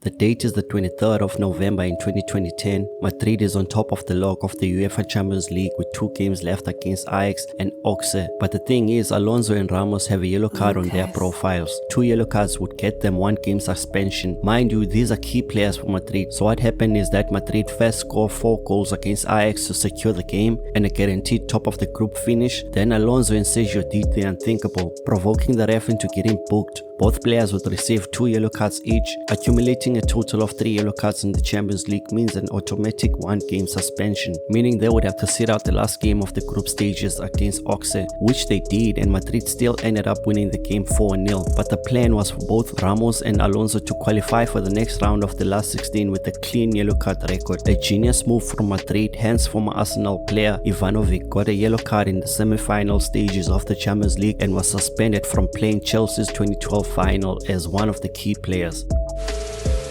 The date is the 23rd of November in 2010. Madrid is on top of the log of the UEFA Champions League with 2 games left against Ajax and Auxerre. But the thing is, Alonso and Ramos have a yellow card on their profiles. 2 yellow cards would get them 1 game suspension. Mind you, these are key players for Madrid. So what happened is that Madrid first scored 4 goals against Ajax to secure the game and a guaranteed top of the group finish. Then Alonso and Sergio did the unthinkable, provoking the ref into getting booked. Both players would receive 2 yellow cards each. Accumulating a total of 3 yellow cards in the Champions League means an automatic 1 game suspension, meaning they would have to sit out the last game of the group stages against Auxerre, which they did, and Madrid still ended up winning the game 4-0. But the plan was for both Ramos and Alonso to qualify for the next round of the last 16 with a clean yellow card record. A genius move from Madrid, hence former Arsenal player Ivanovic got a yellow card in the semi-final stages of the Champions League and was suspended from playing Chelsea's 2012 final as one of the key players.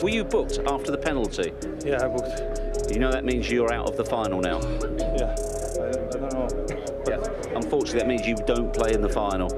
Were you booked after the penalty? Yeah, I booked. You know that means you're out of the final now? Yeah, I don't know. Yeah. Unfortunately, that means you don't play in the final.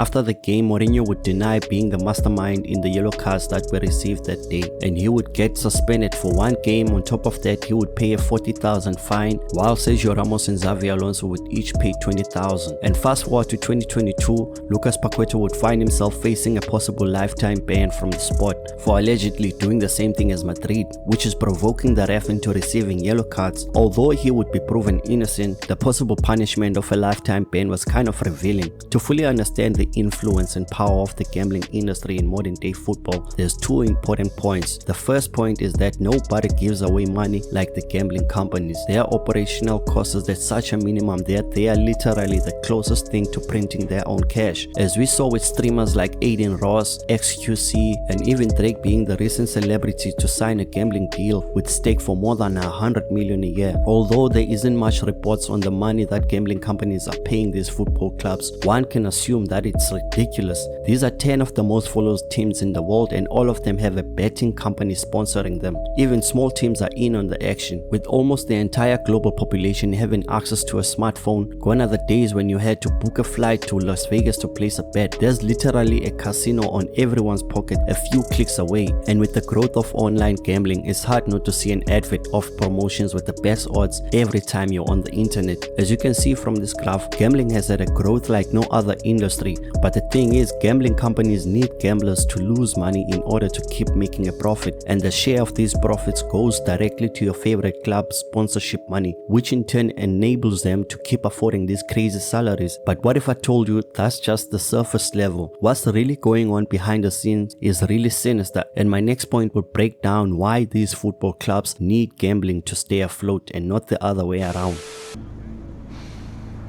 After the game, Mourinho would deny being the mastermind in the yellow cards that were received that day, and he would get suspended for 1 game. On top of that, he would pay a 40,000 fine, while Sergio Ramos and Xavi Alonso would each pay 20,000. And fast forward to 2022, Lucas Paqueta would find himself facing a possible lifetime ban from the sport for allegedly doing the same thing as Madrid, which is provoking the ref into receiving yellow cards. Although he would be proven innocent, the possible punishment of a lifetime ban was kind of revealing. To fully understand the influence and power of the gambling industry in modern day football, there's 2 important points. The first point is that nobody gives away money like the gambling companies. Their operational costs is at such a minimum that they are literally the closest thing to printing their own cash, as we saw with streamers like Aiden Ross, XQC, and even Drake being the recent celebrity to sign a gambling deal with stake for more than 100 million a year. Although there isn't much reports on the money that gambling companies are paying these football clubs, one can assume that it's ridiculous. These are 10 of the most followed teams in the world, and all of them have a betting company sponsoring them. Even small teams are in on the action. With almost the entire global population having access to a smartphone, gone are the days when you had to book a flight to Las Vegas to place a bet. There's literally a casino on everyone's pocket a few clicks away, and with the growth of online gambling, it's hard not to see an advert of promotions with the best odds every time you're on the internet. As you can see from this graph, gambling has had a growth like no other industry. But the thing is, gambling companies need gamblers to lose money in order to keep making a profit, and the share of these profits goes directly to your favorite club's sponsorship money, which in turn enables them to keep affording these crazy salaries. But what if I told you that's just the surface level? What's really going on behind the scenes is really sinister, and my next point will break down why these football clubs need gambling to stay afloat and not the other way around.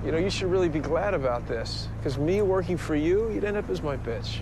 You know, you should really be glad about this, because me working for you, you'd end up as my bitch.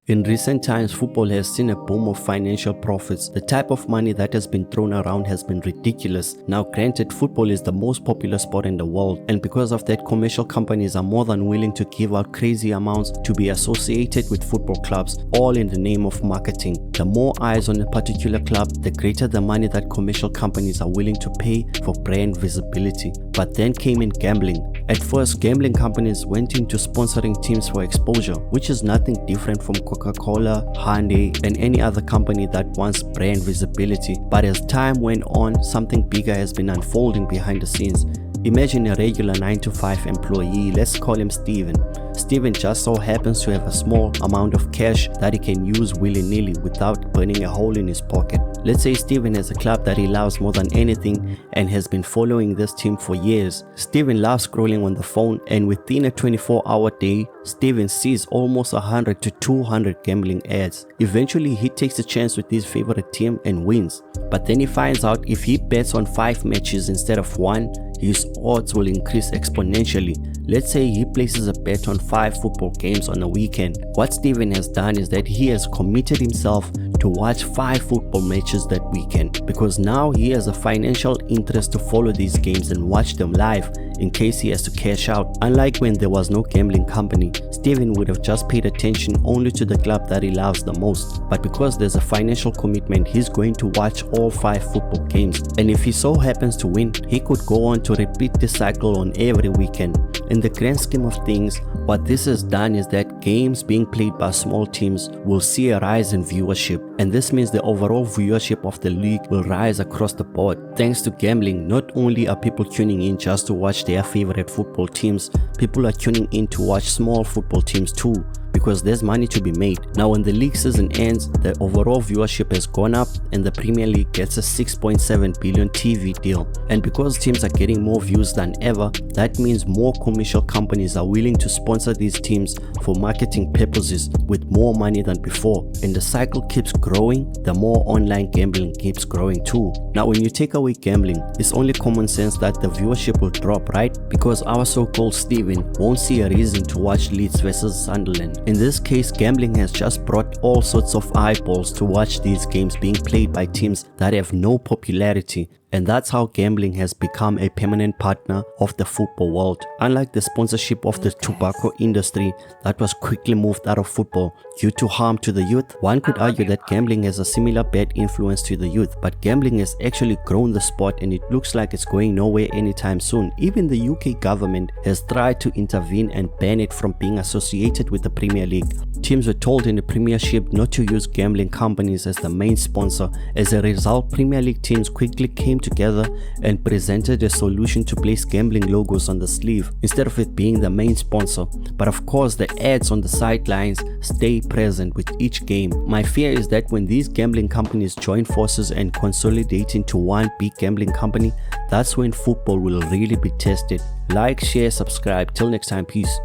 In recent times, football has seen a boom of financial profits. The type of money that has been thrown around has been ridiculous. Now granted, football is the most popular sport in the world, and because of that, commercial companies are more than willing to give out crazy amounts to be associated with football clubs, all in the name of marketing. The more eyes on a particular club, the greater the money that commercial companies are willing to pay for brand visibility. But then came in gambling. At first, gambling companies went into sponsoring teams for exposure, which is nothing different from Coca-Cola, Hyundai, and any other company that wants brand visibility. But as time went on, something bigger has been unfolding behind the scenes. Imagine a regular 9-to-5 employee, let's call him Steven. Steven just so happens to have a small amount of cash that he can use willy-nilly without burning a hole in his pocket. Let's say Steven has a club that he loves more than anything and has been following this team for years. Steven loves scrolling on the phone, and within a 24-hour day, Steven sees almost 100 to 200 gambling ads. Eventually, he takes a chance with his favorite team and wins. But then he finds out if he bets on 5 matches instead of 1, his odds will increase exponentially. Let's say he places a bet on 5 football games on a weekend. What Steven has done is that he has committed himself to watch 5 football matches that weekend, because now he has a financial interest to follow these games and watch them live in case he has to cash out. Unlike when there was no gambling company, Steven would have just paid attention only to the club that he loves the most. But because there's a financial commitment, he's going to watch all 5 football games. And if he so happens to win, he could go on to repeat this cycle on every weekend. In the grand scheme of things, what this has done is that games being played by small teams will see a rise in viewership, and this means the overall viewership of the league will rise across the board. Thanks to gambling, not only are people tuning in just to watch their favorite football teams, people are tuning in to watch small football teams too, because there's money to be made. Now when the league season ends, the overall viewership has gone up and the Premier League gets a 6.7 billion TV deal. And because teams are getting more views than ever, that means more commercial companies are willing to sponsor these teams for marketing purposes with more money than before. And the cycle keeps growing, the more online gambling keeps growing too. Now when you take away gambling, it's only common sense that the viewership will drop, right? Because our so-called Steven won't see a reason to watch Leeds versus Sunderland. In this case, gambling has just brought all sorts of eyeballs to watch these games being played by teams that have no popularity. And that's how gambling has become a permanent partner of the football world. Unlike the sponsorship of the tobacco industry that was quickly moved out of football due to harm to the youth, one could argue that gambling has a similar bad influence to the youth. But gambling has actually grown the sport, and it looks like it's going nowhere anytime soon. Even the UK government has tried to intervene and ban it from being associated with the Premier League. Teams were told in the Premiership not to use gambling companies as the main sponsor. As a result, Premier League teams quickly came together and presented a solution to place gambling logos on the sleeve instead of it being the main sponsor. But of course, the ads on the sidelines stay present with each game. My fear is that when these gambling companies join forces and consolidate into one big gambling company, that's when football will really be tested. Like, share, subscribe. Till next time, peace.